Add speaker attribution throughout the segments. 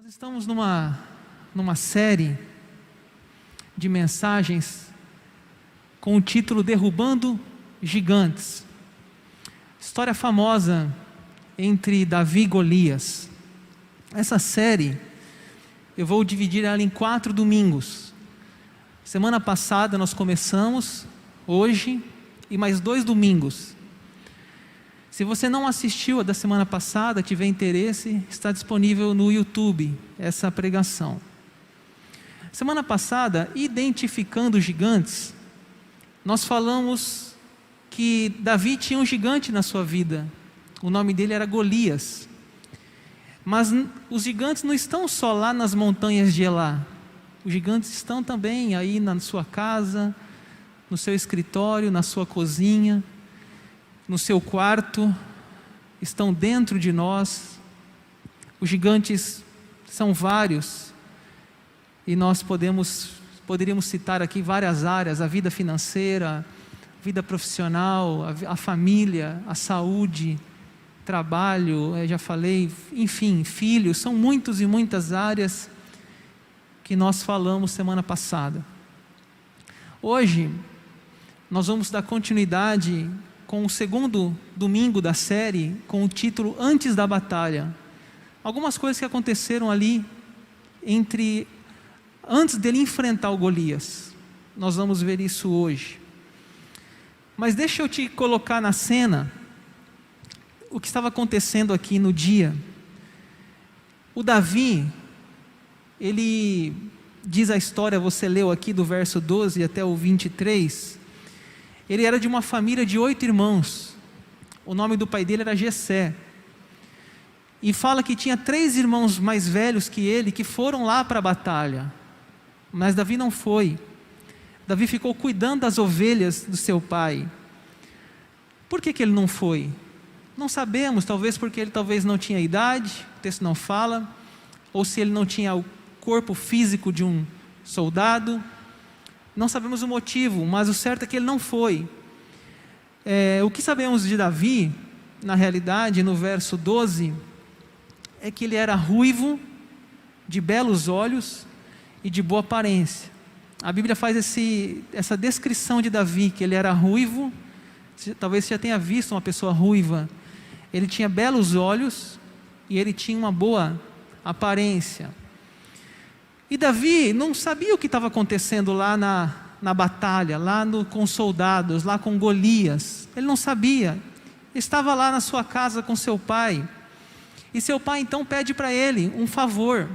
Speaker 1: Estamos numa série de mensagens com o título Derrubando Gigantes. História famosa entre Davi e Golias. Essa série eu vou dividir ela em 4 domingos. Semana passada nós começamos, hoje e mais 2 domingos. Se você não assistiu a da semana passada, tiver interesse, está disponível no YouTube essa pregação. Semana passada, identificando gigantes, nós falamos que Davi tinha um gigante na sua vida. O nome dele era Golias. Mas os gigantes não estão só lá nas montanhas de Elá. Os gigantes estão também aí na sua casa, no seu escritório, na sua cozinha, no seu quarto, estão dentro de nós. Os gigantes são vários, e nós poderíamos citar aqui várias áreas: a vida financeira, a vida profissional, a família, a saúde, trabalho, já falei, enfim, filhos. São muitas e muitas áreas que nós falamos semana passada. Hoje nós vamos dar continuidade com o segundo domingo da série, com o título Antes da Batalha. Algumas coisas que aconteceram ali antes dele enfrentar o Golias. Nós vamos ver isso hoje. Mas deixa eu te colocar na cena o que estava acontecendo aqui no dia. O Davi, ele diz a história, você leu aqui do verso 12 até o 23, ele era de uma família de 8 irmãos, o nome do pai dele era Jessé, e fala que tinha 3 irmãos mais velhos que ele, que foram lá para a batalha, mas Davi não foi. Davi ficou cuidando das ovelhas do seu pai. Por que ele não foi? Não sabemos, talvez porque ele não tinha idade, o texto não fala, ou se ele não tinha o corpo físico de um soldado. Não sabemos o motivo, mas o certo é que ele não foi. O que sabemos de Davi, na realidade, no verso 12, é que ele era ruivo, de belos olhos e de boa aparência. A Bíblia faz essa descrição de Davi, que ele era ruivo. Talvez você já tenha visto uma pessoa ruiva. Ele tinha belos olhos e ele tinha uma boa aparência. E Davi não sabia o que estava acontecendo lá na batalha, com os soldados, lá com Golias. Ele não sabia. Estava lá na sua casa com seu pai. E seu pai então pede para ele um favor.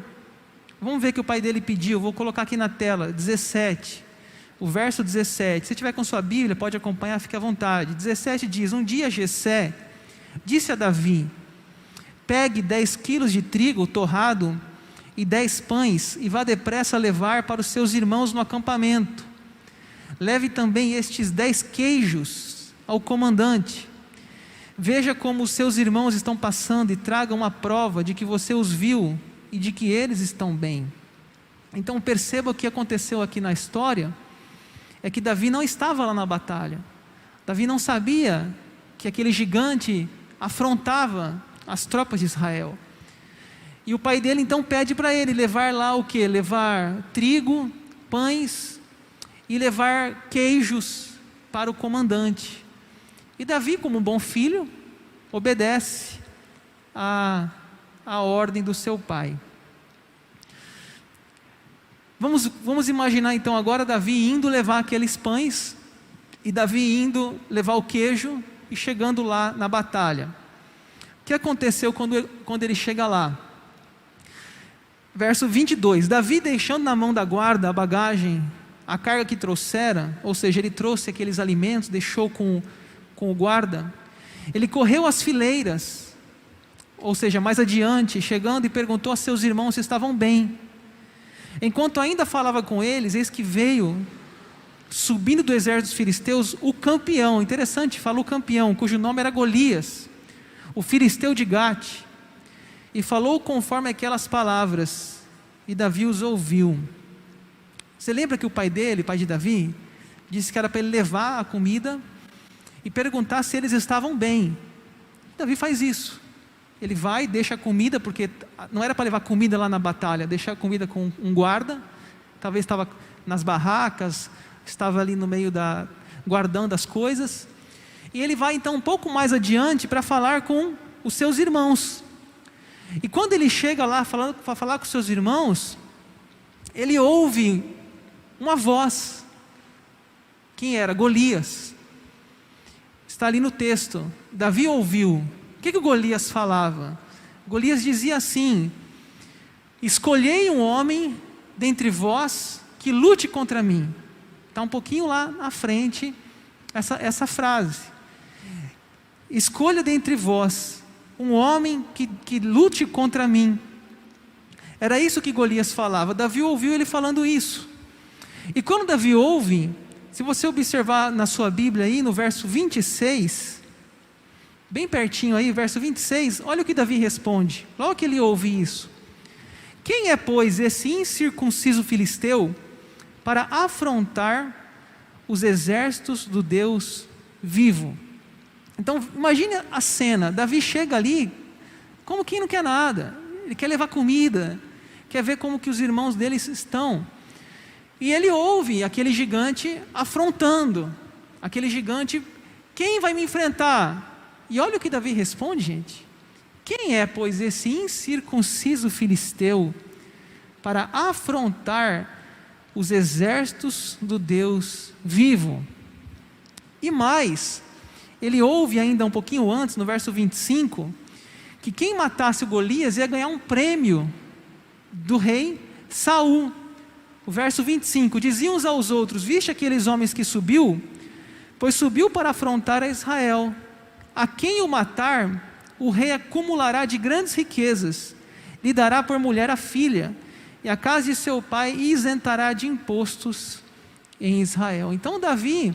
Speaker 1: Vamos ver o que o pai dele pediu. Vou colocar aqui na tela, 17. O verso 17. Se tiver com sua Bíblia, pode acompanhar, fique à vontade. 17 diz: Um dia Jessé disse a Davi: Pegue 10 quilos de trigo torrado e 10 pães, e vá depressa levar para os seus irmãos no acampamento. Leve também estes 10 queijos ao comandante. Veja como os seus irmãos estão passando, e traga uma prova de que você os viu e de que eles estão bem. Então perceba o que aconteceu aqui na história, é que Davi não estava lá na batalha. Davi não sabia que aquele gigante afrontava as tropas de Israel. E o pai dele então pede para ele levar lá o que? Levar trigo, pães e levar queijos para o comandante. E Davi, como um bom filho, obedece a ordem do seu pai. Vamos imaginar então agora Davi indo levar aqueles pães, e Davi indo levar o queijo e chegando lá na batalha. O que aconteceu quando ele chega lá? Verso 22, Davi, deixando na mão da guarda a bagagem, a carga que trouxera, ou seja, ele trouxe aqueles alimentos, deixou com o guarda, ele correu às fileiras, ou seja, mais adiante, chegando, e perguntou a seus irmãos se estavam bem. Enquanto ainda falava com eles, eis que veio, subindo do exército dos filisteus, o campeão, interessante, falou campeão, cujo nome era Golias, o filisteu de Gate, e falou conforme aquelas palavras, e Davi os ouviu. Você lembra que o pai dele, pai de Davi, disse que era para ele levar a comida e perguntar se eles estavam bem. Davi faz isso. ele vai, deixa a comida, porque não era para levar comida lá na batalha, deixa a comida com um guarda, talvez estava nas barracas, estava ali no meio guardando as coisas, e ele vai então um pouco mais adiante para falar com os seus irmãos. E quando ele chega lá para falar com os seus irmãos, ele ouve uma voz. Quem era? Golias. Está ali no texto. Davi ouviu. O que o Golias falava? Golias dizia assim: escolhei um homem dentre vós que lute contra mim. Está um pouquinho lá na frente essa frase. Escolha dentre vós um homem que lute contra mim. Era isso que Golias falava. Davi ouviu ele falando isso. E quando Davi ouve, se você observar na sua Bíblia aí, no verso 26, bem pertinho aí, verso 26, olha o que Davi responde, logo que ele ouve isso. Quem é, pois, esse incircunciso filisteu para afrontar os exércitos do Deus vivo? Então, imagine a cena, Davi chega ali, como quem não quer nada, ele quer levar comida, quer ver como que os irmãos dele estão, e ele ouve aquele gigante afrontando, aquele gigante, quem vai me enfrentar? E olha o que Davi responde, gente, quem é, pois, esse incircunciso filisteu para afrontar os exércitos do Deus vivo? E mais, ele ouve ainda um pouquinho antes, no verso 25, que quem matasse o Golias ia ganhar um prêmio do rei Saul. O verso 25, diziam uns aos outros: viste aqueles homens que subiu? Pois subiu para afrontar a Israel. A quem o matar, o rei acumulará de grandes riquezas, lhe dará por mulher a filha, e a casa de seu pai isentará de impostos em Israel. Então Davi,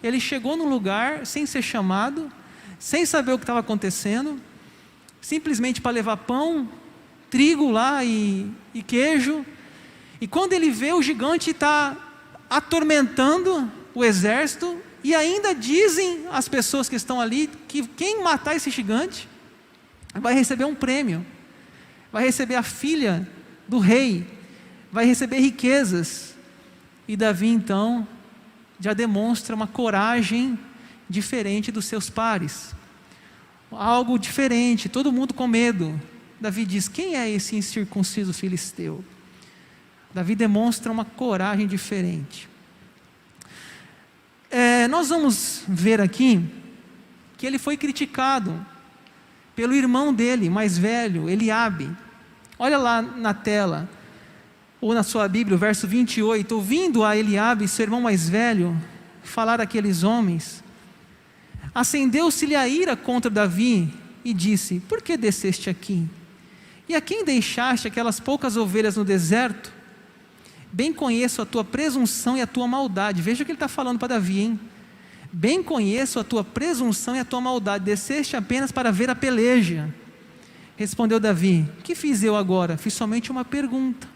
Speaker 1: ele chegou num lugar sem ser chamado, sem saber o que estava acontecendo, simplesmente para levar pão, trigo lá e queijo, e quando ele vê o gigante está atormentando o exército, e ainda dizem as pessoas que estão ali, que quem matar esse gigante, vai receber um prêmio, vai receber a filha do rei, vai receber riquezas, e Davi então já demonstra uma coragem diferente dos seus pares, algo diferente, todo mundo com medo. Davi diz: quem é esse incircunciso filisteu? Davi demonstra uma coragem diferente. Nós vamos ver aqui que ele foi criticado pelo irmão dele, mais velho, Eliabe. Olha lá na tela, ou na sua Bíblia, o verso 28, ouvindo a Eliabe, seu irmão mais velho, falar àqueles homens, acendeu-se-lhe a ira contra Davi, e disse: por que desceste aqui? E a quem deixaste aquelas poucas ovelhas no deserto? Bem conheço a tua presunção e a tua maldade. Veja o que ele está falando para Davi, hein? Bem conheço a tua presunção e a tua maldade, desceste apenas para ver a peleja. Respondeu Davi: que fiz eu agora? Fiz somente uma pergunta.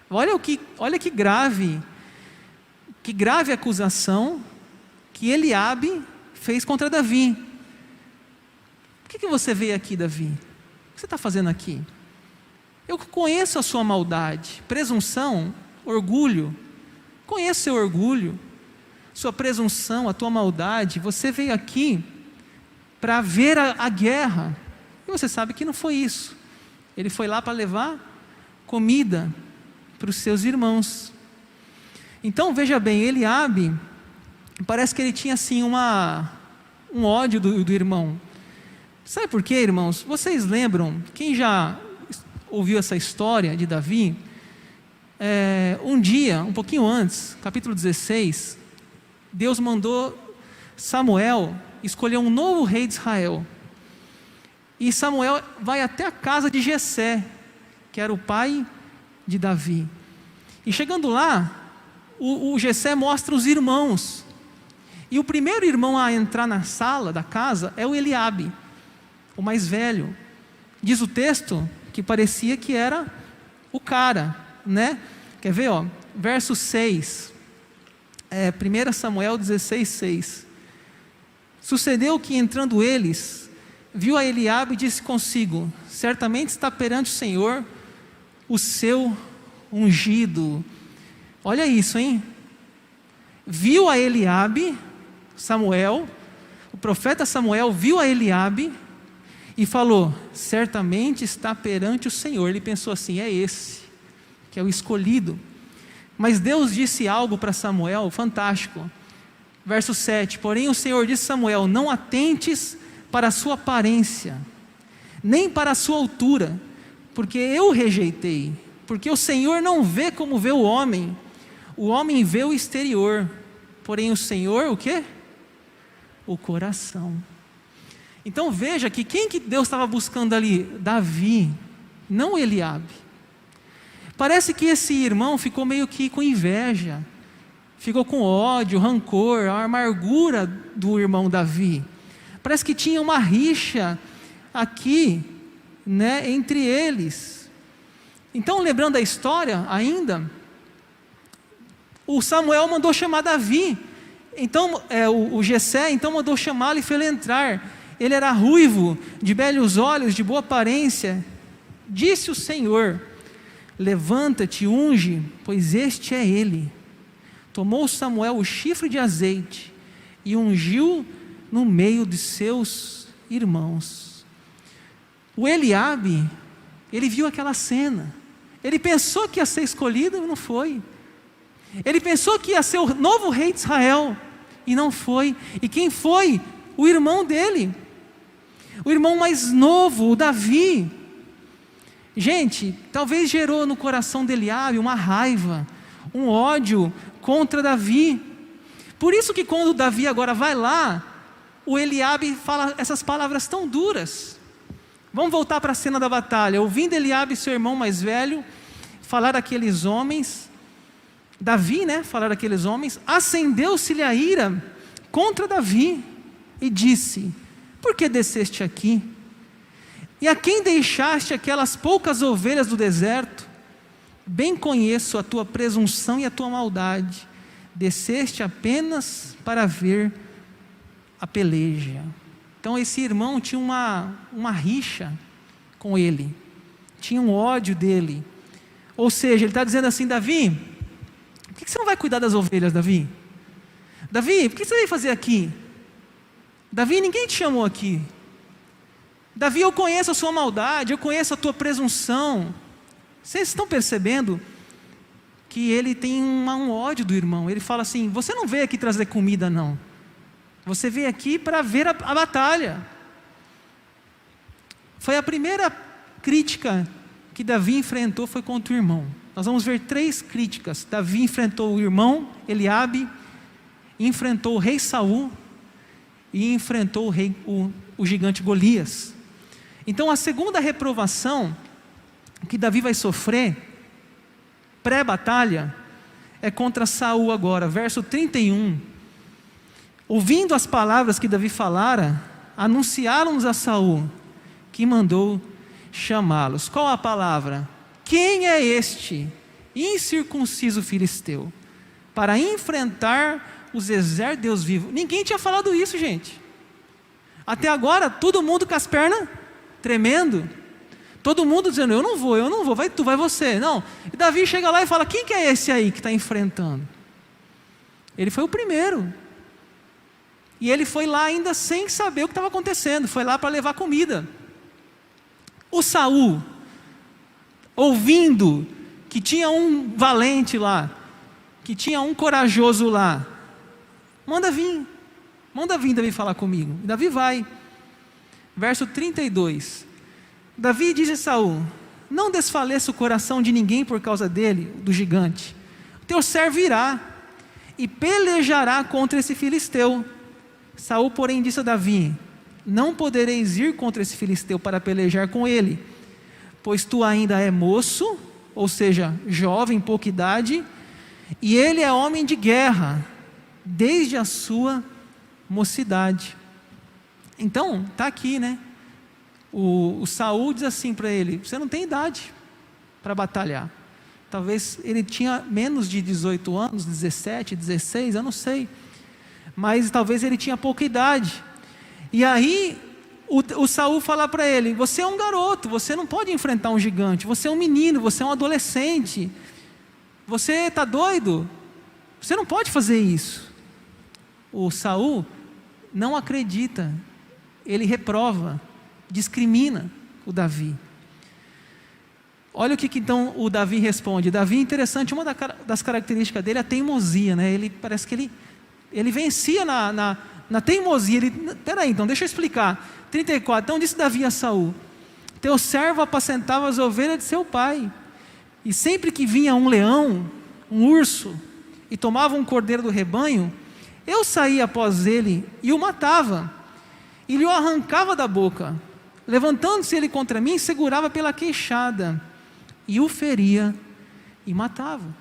Speaker 1: Olha que grave acusação que Eliabe fez contra Davi. Por que você veio aqui, Davi? O que você está fazendo aqui? Eu conheço a sua maldade, presunção, orgulho, conheço seu orgulho, sua presunção, a tua maldade. Você veio aqui para ver a guerra, e você sabe que não foi isso. Ele foi lá para levar comida para os seus irmãos. Então veja bem, Eliabe, parece que ele tinha assim um ódio do irmão. Sabe por quê, irmãos? Vocês lembram, quem já ouviu essa história de Davi? Um dia, um pouquinho antes, capítulo 16, Deus mandou Samuel escolher um novo rei de Israel. E Samuel vai até a casa de Jessé, que era o pai de Davi. E chegando lá, o Jessé mostra os irmãos. E o primeiro irmão a entrar na sala da casa é o Eliabe, o mais velho. Diz o texto que parecia que era o cara, né? Quer ver, ó? Verso 6, 1 Samuel 16, 6. Sucedeu que entrando eles, viu a Eliabe e disse consigo: certamente está perante o Senhor o seu ungido. Olha isso, hein? Viu a Eliabe, Samuel, o profeta Samuel viu a Eliabe e falou: certamente está perante o Senhor. Ele pensou assim: é esse que é o escolhido. Mas Deus disse algo para Samuel fantástico. Verso 7: porém o Senhor disse a Samuel: não atentes para a sua aparência, nem para a sua altura, porque eu o rejeitei. Porque o Senhor não vê como vê o homem vê o exterior, porém o Senhor, o quê? O coração. Então veja que quem que Deus estava buscando ali? Davi, não Eliabe. Parece que esse irmão ficou meio que com inveja, ficou com ódio, rancor, a amargura do irmão Davi. Parece que tinha uma rixa aqui, né, entre eles. Então, lembrando a história ainda, o Samuel mandou chamar Davi. Então, o Jessé então mandou chamá-lo e fez ele entrar. Ele era ruivo, de belos olhos, de boa aparência. Disse o Senhor: levanta-te, unge, pois este é ele. Tomou Samuel o chifre de azeite e ungiu no meio de seus irmãos. O Eliabe, ele viu aquela cena. Ele pensou que ia ser escolhido e não foi. Ele pensou que ia ser o novo rei de Israel e não foi. E quem foi? O irmão dele, o irmão mais novo, o Davi. Gente, talvez gerou no coração de Eliabe uma raiva, um ódio contra Davi. Por isso que quando Davi agora vai lá, o Eliabe fala essas palavras tão duras. Vamos voltar para a cena da batalha. Ouvindo Eliabe, seu irmão mais velho, falar daqueles homens, Davi, né, falar daqueles homens, acendeu-se-lhe a ira contra Davi e disse: por que desceste aqui? E a quem deixaste aquelas poucas ovelhas do deserto? Bem conheço a tua presunção e a tua maldade. Desceste apenas para ver a peleja. Então esse irmão tinha uma rixa com ele, tinha um ódio dele. Ou seja, ele está dizendo assim: Davi, por que você não vai cuidar das ovelhas, Davi? Davi, por que você veio fazer aqui? Davi, ninguém te chamou aqui. Davi, eu conheço a sua maldade, eu conheço a tua presunção. Vocês estão percebendo que ele tem um ódio do irmão? Ele fala assim: você não veio aqui trazer comida, não. Você veio aqui para ver a batalha. Foi a primeira crítica que Davi enfrentou, foi contra o irmão. Nós vamos ver 3 críticas. Davi enfrentou o irmão Eliabe, enfrentou o rei Saul e enfrentou o gigante Golias. Então a segunda reprovação que Davi vai sofrer pré-batalha é contra Saul agora, verso 31. Ouvindo as palavras que Davi falara, anunciaram-nos a Saul, que mandou chamá-los. Qual a palavra? Quem é este incircunciso filisteu para enfrentar os exércitos de Deus vivo? Ninguém tinha falado isso, gente. Até agora, todo mundo com as pernas tremendo, todo mundo dizendo: eu não vou, vai tu, vai você. Não. E Davi chega lá e fala: quem que é esse aí que está enfrentando? Ele foi o primeiro. E ele foi lá ainda sem saber o que estava acontecendo, foi lá para levar comida. O Saul, ouvindo que tinha um valente lá, que tinha um corajoso lá, manda vir Davi falar comigo. E Davi vai. Verso 32. Davi diz a Saul: não desfaleça o coração de ninguém por causa dele, do gigante. O teu servo irá e pelejará contra esse filisteu. Saul, porém, disse a Davi: não podereis ir contra esse filisteu para pelejar com ele, pois tu ainda é moço, ou seja, jovem, pouca idade, e ele é homem de guerra, desde a sua mocidade. Então, está aqui, né? O Saul diz assim para ele: você não tem idade para batalhar. Talvez ele tinha menos de 18 anos, 17, 16, eu não sei. Mas talvez ele tinha pouca idade. E aí o Saul fala para ele: você é um garoto, você não pode enfrentar um gigante, você é um menino, você é um adolescente, você está doido, você não pode fazer isso. O Saul não acredita, ele reprova, discrimina o Davi. Olha o que então o Davi responde. Davi, interessante, uma das características dele é a teimosia, né? Ele parece que ele vencia na teimosia. Peraí, então deixa eu explicar. 34, então disse Davi a Saul: teu servo apacentava as ovelhas de seu pai, e sempre que vinha um leão, um urso, e tomava um cordeiro do rebanho, eu saía após ele e o matava, e lhe o arrancava da boca. Levantando-se ele contra mim, segurava pela queixada, e o feria e matava.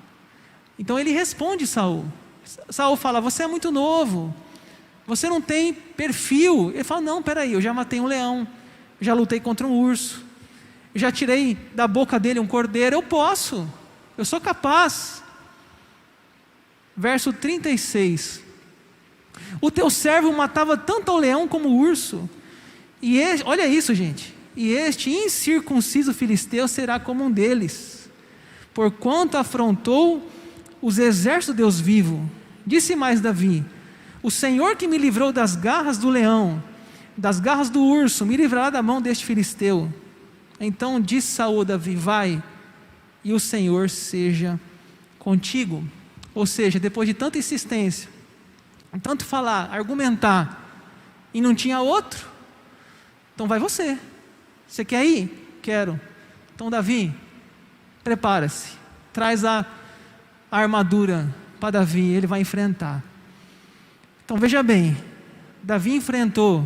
Speaker 1: Então ele responde Saul. Saul fala: você é muito novo, você não tem perfil. Ele fala: não, peraí, eu já matei um leão, já lutei contra um urso, já tirei da boca dele um cordeiro, eu posso, eu sou capaz. Verso 36, o teu servo matava tanto ao leão como o urso, e olha isso, gente, e este incircunciso filisteu será como um deles, porquanto afrontou os exércitos de Deus vivo. Disse mais Davi: o Senhor que me livrou das garras do leão, das garras do urso, me livrará da mão deste filisteu. Então disse Saul a Davi: vai, e o Senhor seja contigo. Ou seja, depois de tanta insistência, tanto falar, argumentar, e não tinha outro, então vai você. Você quer ir? Quero. Então Davi, prepara-se, traz a armadura para Davi, ele vai enfrentar. Então veja bem, Davi enfrentou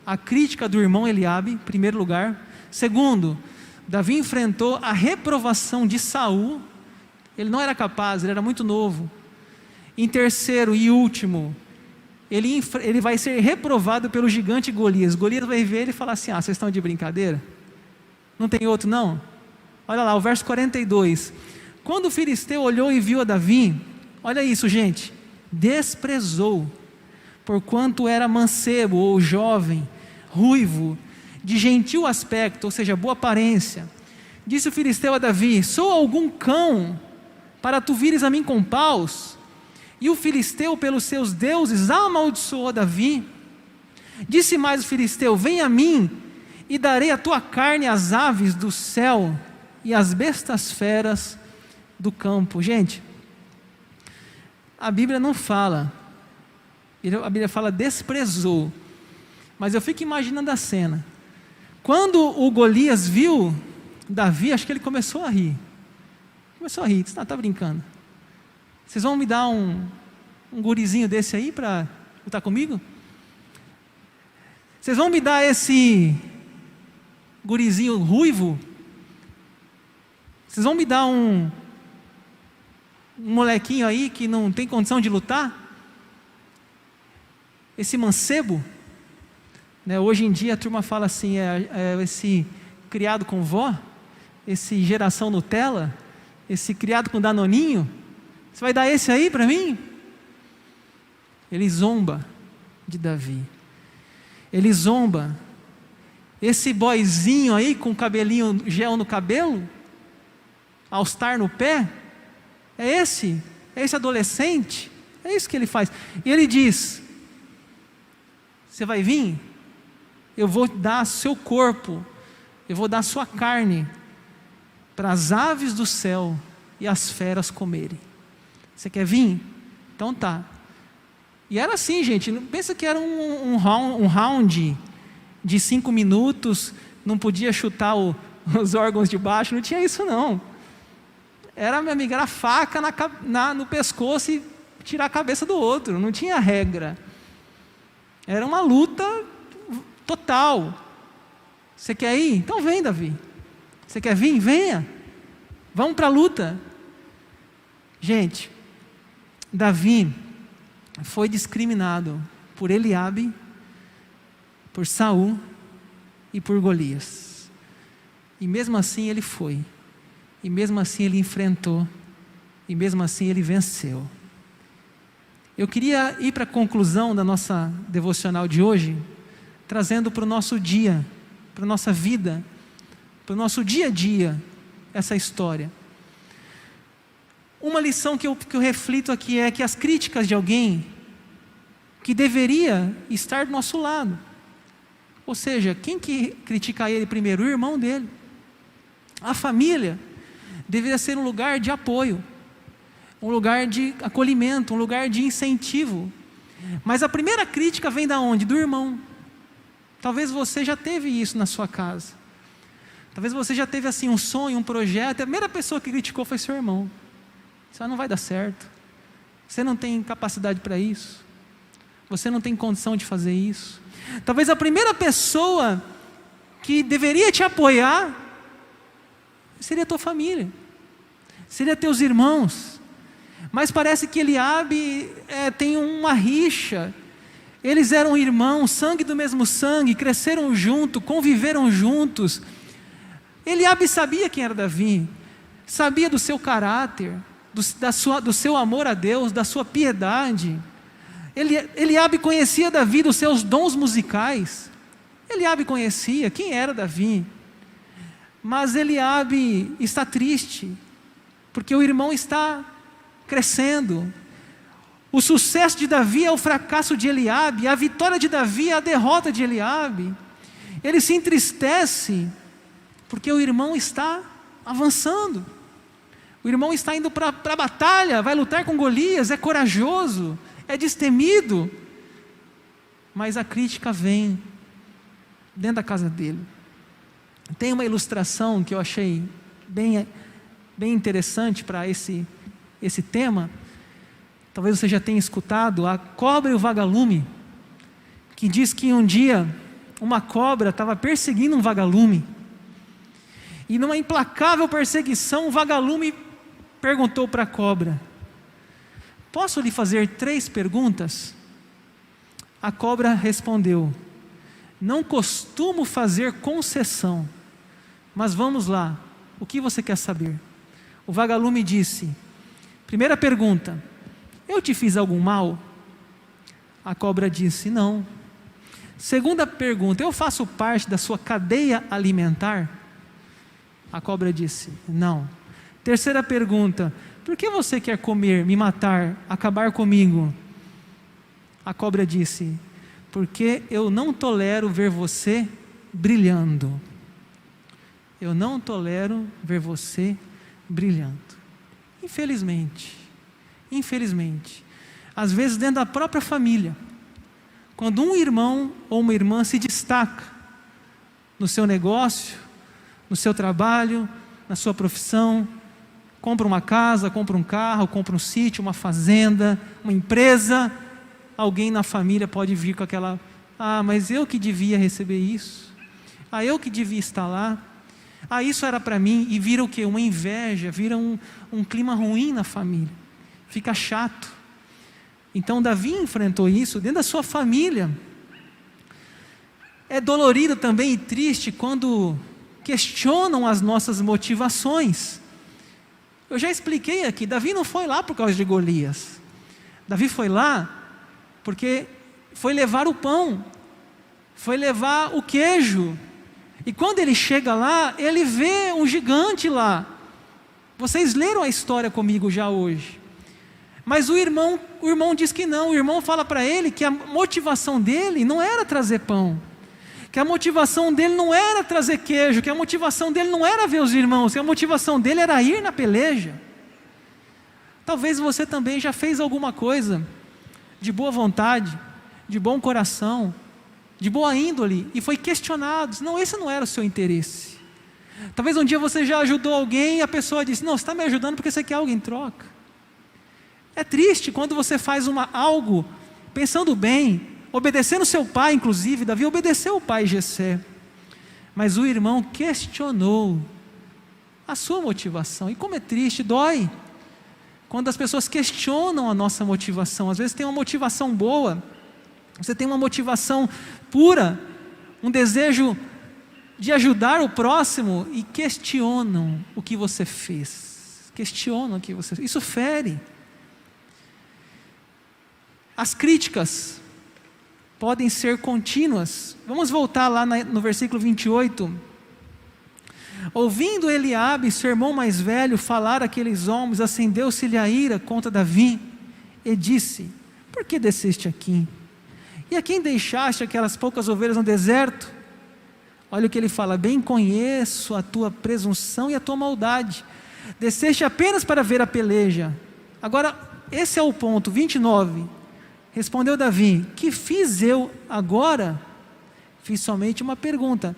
Speaker 1: a crítica do irmão Eliabe, em primeiro lugar. Segundo, Davi enfrentou a reprovação de Saul. Ele não era capaz, ele era muito novo. Em terceiro e último, ele vai ser reprovado pelo gigante Golias. Golias vai ver ele e falar assim: ah, vocês estão de brincadeira? Não tem outro não? Olha lá, o verso 42. Quando o filisteu olhou e viu a Davi, olha isso, gente, desprezou, porquanto era mancebo ou jovem, ruivo, de gentil aspecto, ou seja, boa aparência. Disse o filisteu a Davi: sou algum cão para tu vires a mim com paus? E o filisteu pelos seus deuses amaldiçoou Davi. Disse mais o filisteu: vem a mim, e darei a tua carne às aves do céu e às bestas feras do campo. Gente, a Bíblia não fala, a Bíblia fala desprezou, mas eu fico imaginando a cena. Quando o Golias viu Davi, acho que ele começou a rir. Começou a rir, disse: tá brincando? Vocês vão me dar um gurizinho desse aí para lutar comigo? Vocês vão me dar esse gurizinho ruivo? Vocês vão me dar um molequinho aí que não tem condição de lutar? Esse mancebo? Né, hoje em dia a turma fala assim, esse criado com vó, esse geração Nutella, esse criado com danoninho, você vai dar esse aí para mim? Ele zomba de Davi, ele zomba, esse boyzinho aí com cabelinho, gel no cabelo, all-star no pé, é esse adolescente, é isso que ele faz. E ele diz: você vai vir? Eu vou dar seu corpo, eu vou dar sua carne para as aves do céu e as feras comerem. Você quer vir? Então tá. E era assim, gente, não pensa que era um round de 5 minutos, não podia chutar os órgãos de baixo, não tinha isso não. Era, minha amiga, era faca no pescoço e tirar a cabeça do outro, não tinha regra. Era uma luta total. Você quer ir? Então vem, Davi. Você quer vir? Venha. Vamos para a luta. Gente, Davi foi discriminado por Eliabe, por Saul e por Golias. E mesmo assim ele foi. E mesmo assim ele enfrentou. E mesmo assim ele venceu. Eu queria ir para a conclusão da nossa devocional de hoje, trazendo para o nosso dia, para a nossa vida, para o nosso dia a dia, essa história. Uma lição que eu reflito aqui é que as críticas de alguém que deveria estar do nosso lado, ou seja, quem que critica ele primeiro? O irmão dele. A família deveria ser um lugar de apoio, um lugar de acolhimento, um lugar de incentivo. Mas a primeira crítica vem da onde? Do irmão. Talvez você já teve isso na sua casa. Talvez você já teve assim um sonho, um projeto, a primeira pessoa que criticou foi seu irmão. Isso não vai dar certo. Você não tem capacidade para isso. Você não tem condição de fazer isso. Talvez a primeira pessoa que deveria te apoiar seria a tua família, seria teus irmãos. Mas parece que Eliabe tem uma rixa. Eles eram irmãos, sangue do mesmo sangue, cresceram junto, conviveram juntos. Eliabe sabia quem era Davi, sabia do seu caráter, do seu amor a Deus, da sua piedade. Eliabe conhecia Davi dos seus dons musicais. Eliabe conhecia quem era Davi. Mas Eliabe está triste, porque o irmão está crescendo. O sucesso de Davi é o fracasso de Eliabe, a vitória de Davi é a derrota de Eliabe. Ele se entristece, porque o irmão está avançando. O irmão está indo para a batalha, vai lutar com Golias, é corajoso, é destemido. Mas a crítica vem dentro da casa dele. Tem uma ilustração que eu achei bem interessante para esse tema. Talvez você já tenha escutado, a cobra e o vagalume, que diz que um dia uma cobra estava perseguindo um vagalume, e numa implacável perseguição, o vagalume perguntou para a cobra: posso lhe fazer 3 perguntas? A cobra respondeu: não costumo fazer concessão, mas vamos lá, o que você quer saber? O vagalume disse: primeira pergunta, eu te fiz algum mal? A cobra disse: não. Segunda pergunta, eu faço parte da sua cadeia alimentar? A cobra disse: não. Terceira pergunta, por que você quer comer, me matar, acabar comigo? A cobra disse: porque eu não tolero ver você brilhando. Eu não tolero ver você brilhando. Infelizmente, às vezes dentro da própria família, quando um irmão ou uma irmã se destaca no seu negócio, no seu trabalho, na sua profissão, compra uma casa, compra um carro, compra um sítio, uma fazenda, uma empresa, alguém na família pode vir com aquela: mas eu que devia receber isso, eu que devia estar lá, isso era para mim, e vira o quê? Uma inveja, vira um clima ruim na família, fica chato. Então Davi enfrentou isso dentro da sua família. É dolorido também e triste quando questionam as nossas motivações. Eu já expliquei aqui, Davi não foi lá por causa de Golias. Davi foi lá porque foi levar o pão, foi levar o queijo. E quando ele chega lá, ele vê um gigante lá. Vocês leram a história comigo já hoje. Mas o irmão diz que não. O irmão fala para ele que a motivação dele não era trazer pão, que a motivação dele não era trazer queijo, que a motivação dele não era ver os irmãos, que a motivação dele era ir na peleja. Talvez você também já fez alguma coisa de boa vontade, de bom coração, de boa índole, e foi questionado: não, esse não era o seu interesse. Talvez um dia você já ajudou alguém e a pessoa disse: não, você está me ajudando porque você quer algo em troca. É triste quando você faz algo pensando bem, obedecendo seu pai. Inclusive Davi obedeceu o pai Jessé, mas o irmão questionou a sua motivação. E como é triste, dói quando as pessoas questionam a nossa motivação. Às vezes tem uma motivação boa, você tem uma motivação pura, um desejo de ajudar o próximo, e questionam o que você fez, questionam o que você fez. Isso fere. As críticas podem ser contínuas. Vamos voltar lá no versículo 28. Ouvindo Eliabe, seu irmão mais velho, falar aqueles homens, acendeu-se-lhe a ira contra Davi, e disse: por que desceste aqui? E a quem deixaste aquelas poucas ovelhas no deserto? Olha o que ele fala: bem conheço a tua presunção e a tua maldade, desceste apenas para ver a peleja. Agora, esse é o ponto, 29. Respondeu Davi: que fiz eu agora? Fiz somente uma pergunta.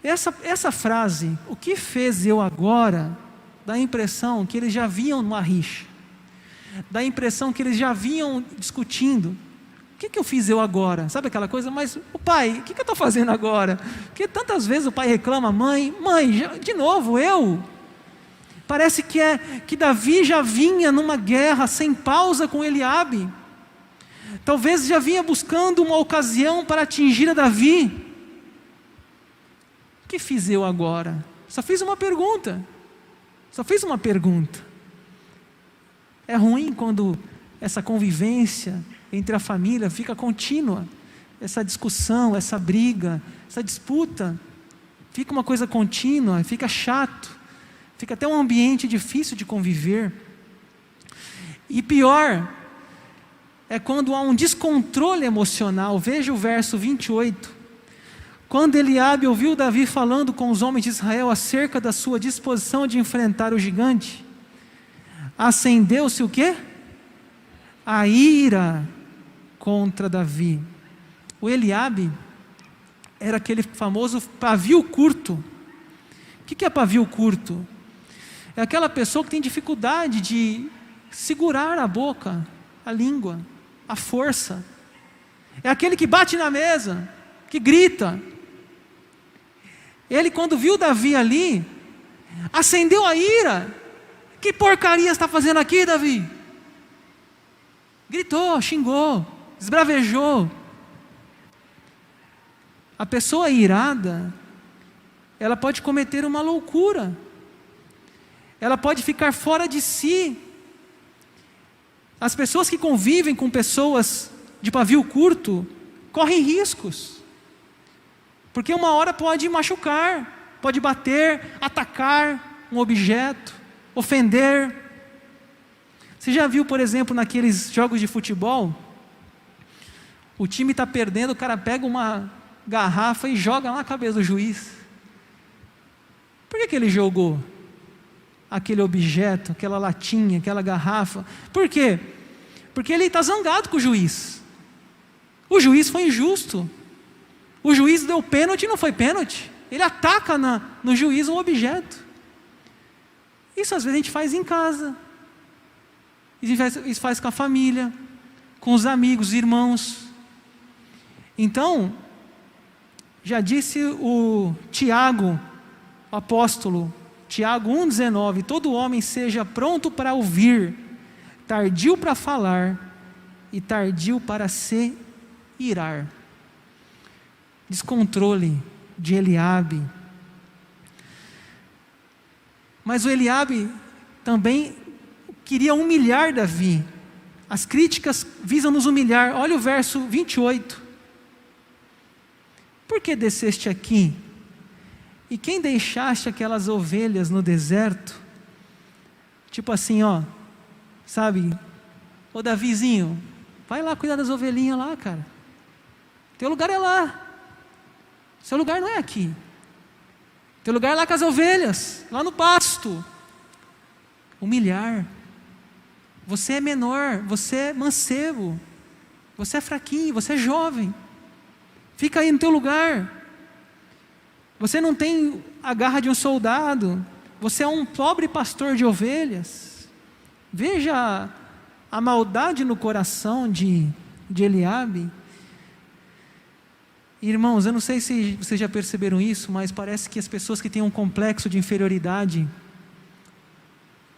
Speaker 1: Essa frase, o que fez eu agora, dá a impressão que eles já vinham numa rixa, dá a impressão que eles já vinham discutindo. O que eu fiz eu agora? Sabe aquela coisa? Mas o pai, o que eu estou fazendo agora? Porque tantas vezes o pai reclama: mãe, de novo eu? Parece que Davi já vinha numa guerra sem pausa com Eliabe. Talvez já vinha buscando uma ocasião para atingir a Davi. O que fiz eu agora? Só fiz uma pergunta. É ruim quando essa convivência entre a família fica contínua. Essa discussão, essa briga, essa disputa, fica uma coisa contínua, fica chato. Fica até um ambiente difícil de conviver. E pior é quando há um descontrole emocional. Veja o verso 28. Quando Eliabe ouviu Davi falando com os homens de Israel acerca da sua disposição de enfrentar o gigante, acendeu-se o quê? A ira contra Davi. O Eliabe era aquele famoso pavio curto. O que é pavio curto? É aquela pessoa que tem dificuldade de segurar a boca, a língua, a força. É aquele que bate na mesa, que grita. Ele, quando viu Davi ali, acendeu a ira. Que porcaria está fazendo aqui, Davi? Gritou, xingou, esbravejou. A pessoa irada, ela pode cometer uma loucura. Ela pode ficar fora de si. As pessoas que convivem com pessoas de pavio curto correm riscos, porque uma hora pode machucar, pode bater, atacar um objeto, ofender. Você já viu, por exemplo, naqueles jogos de futebol, o time está perdendo, o cara pega uma garrafa e joga na cabeça do juiz. Por que ele jogou aquele objeto, aquela latinha, aquela garrafa? Por quê? Porque ele está zangado com o juiz. O juiz foi injusto. O juiz deu pênalti e não foi pênalti. Ele ataca no juiz um objeto. Isso às vezes a gente faz em casa. Isso faz com a família, com os amigos, irmãos. Então, já disse o Tiago, o apóstolo, Tiago 1,19: todo homem seja pronto para ouvir, tardio para falar e tardio para se irar. Descontrole de Eliabe. Mas o Eliabe também queria humilhar Davi. As críticas visam nos humilhar. Olha o verso 28. Por que desceste aqui? E quem deixaste aquelas ovelhas no deserto? Tipo assim, sabe? Ô Davizinho, vai lá cuidar das ovelhinhas lá, cara. Teu lugar é lá. Seu lugar não é aqui. Teu lugar é lá com as ovelhas, lá no pasto. Humilhar. Você é menor, você é mancebo, você é fraquinho, você é jovem. Fica aí no teu lugar. Você não tem a garra de um soldado. Você é um pobre pastor de ovelhas. Veja a maldade no coração de Eliabe. Irmãos, eu não sei se vocês já perceberam isso, mas parece que as pessoas que têm um complexo de inferioridade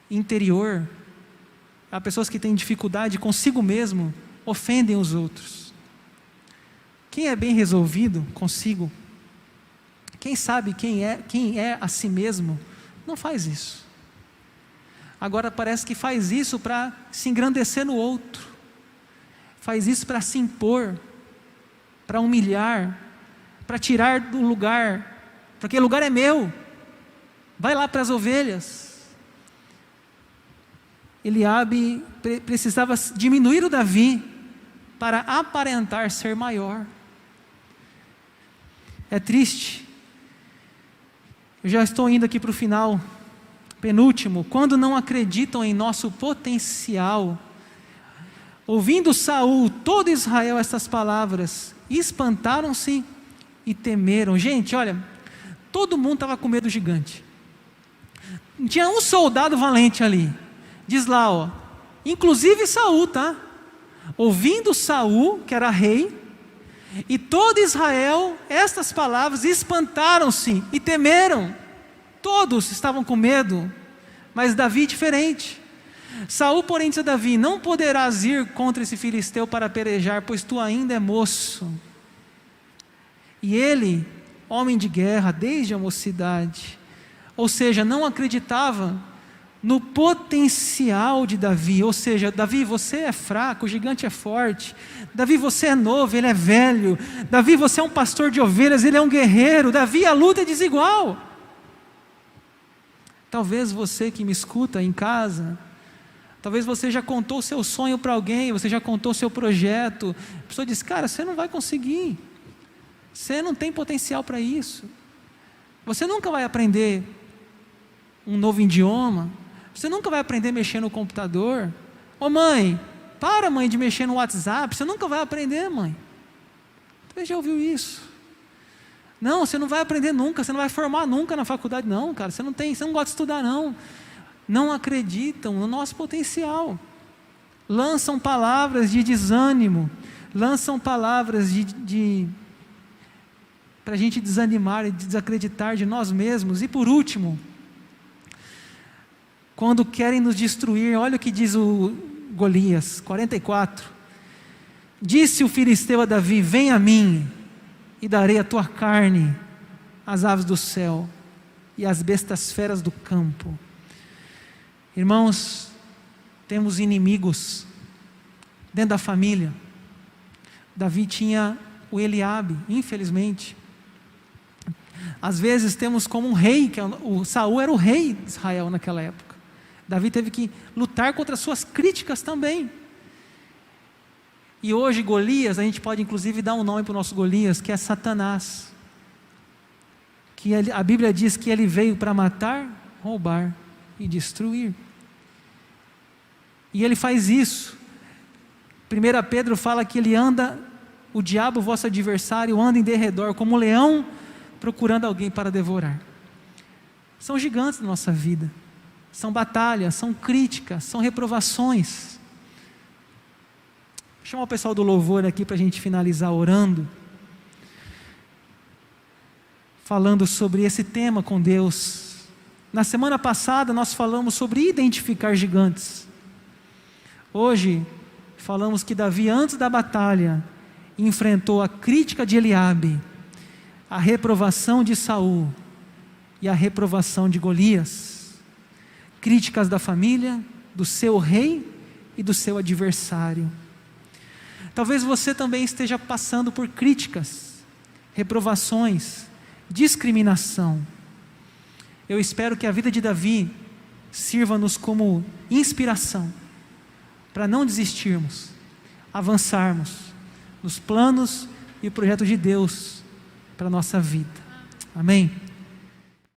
Speaker 1: interior, as pessoas que têm dificuldade consigo mesmo, ofendem os outros. Quem é bem resolvido consigo, quem sabe quem é a si mesmo, não faz isso. Agora parece que faz isso para se engrandecer no outro, faz isso para se impor, para humilhar, para tirar do lugar, porque o lugar é meu, vai lá para as ovelhas. Eliabe precisava diminuir o Davi para aparentar ser maior. É triste. Eu já estou indo aqui para o final, penúltimo. Quando não acreditam em nosso potencial, ouvindo Saul, todo Israel, estas palavras, espantaram-se e temeram. Gente, olha, todo mundo estava com medo do gigante. Não tinha um soldado valente ali. Diz lá, ó, inclusive Saul, tá? Ouvindo Saul, que era rei, e todo Israel, estas palavras, espantaram-se e temeram. Todos estavam com medo, mas Davi diferente. Saul, porém, disse a Davi: não poderás ir contra esse filisteu para pelejar, pois tu ainda é moço. E ele, homem de guerra desde a mocidade, ou seja, não acreditava no potencial de Davi. Ou seja, Davi, você é fraco, o gigante é forte. Davi, você é novo, ele é velho. Davi, você é um pastor de ovelhas, ele é um guerreiro. Davi, a luta é desigual. Talvez você que me escuta em casa, talvez você já contou o seu sonho para alguém, você já contou o seu projeto. A pessoa diz: cara, você não vai conseguir, você não tem potencial para isso, você nunca vai aprender um novo idioma, você nunca vai aprender a mexer no computador. Ô mãe, para mãe de mexer no WhatsApp, você nunca vai aprender, mãe. Você já ouviu isso? Não, você não vai aprender nunca, você não vai formar nunca na faculdade. Não, cara, você não gosta de estudar não. Não acreditam no nosso potencial. Lançam palavras de desânimo, lançam palavras para a gente desanimar e desacreditar de nós mesmos. E por último, quando querem nos destruir, olha o que diz o Golias, 44. Disse o filisteu a Davi: vem a mim, e darei a tua carne às aves do céu e às bestas feras do campo. Irmãos, temos inimigos dentro da família. Davi tinha o Eliabe, infelizmente. Às vezes temos como um rei, que o Saul era o rei de Israel naquela época. Davi teve que lutar contra as suas críticas também. E hoje Golias, a gente pode inclusive dar um nome para o nosso Golias, que é Satanás. Que a Bíblia diz que ele veio para matar, roubar e destruir. E ele faz isso. 1 Pedro fala que ele anda, o diabo, vosso adversário, anda em derredor como um leão procurando alguém para devorar. São gigantes da nossa vida. São batalhas, são críticas, são reprovações. Vou chamar o pessoal do louvor aqui para a gente finalizar orando, falando sobre esse tema com Deus. Na semana passada nós falamos sobre identificar gigantes. Hoje falamos que Davi, antes da batalha, enfrentou a crítica de Eliabe, a reprovação de Saul e a reprovação de Golias. Críticas da família, do seu rei e do seu adversário. Talvez você também esteja passando por críticas, reprovações, discriminação. Eu espero que a vida de Davi sirva-nos como inspiração para não desistirmos, avançarmos nos planos e projetos de Deus para a nossa vida. Amém?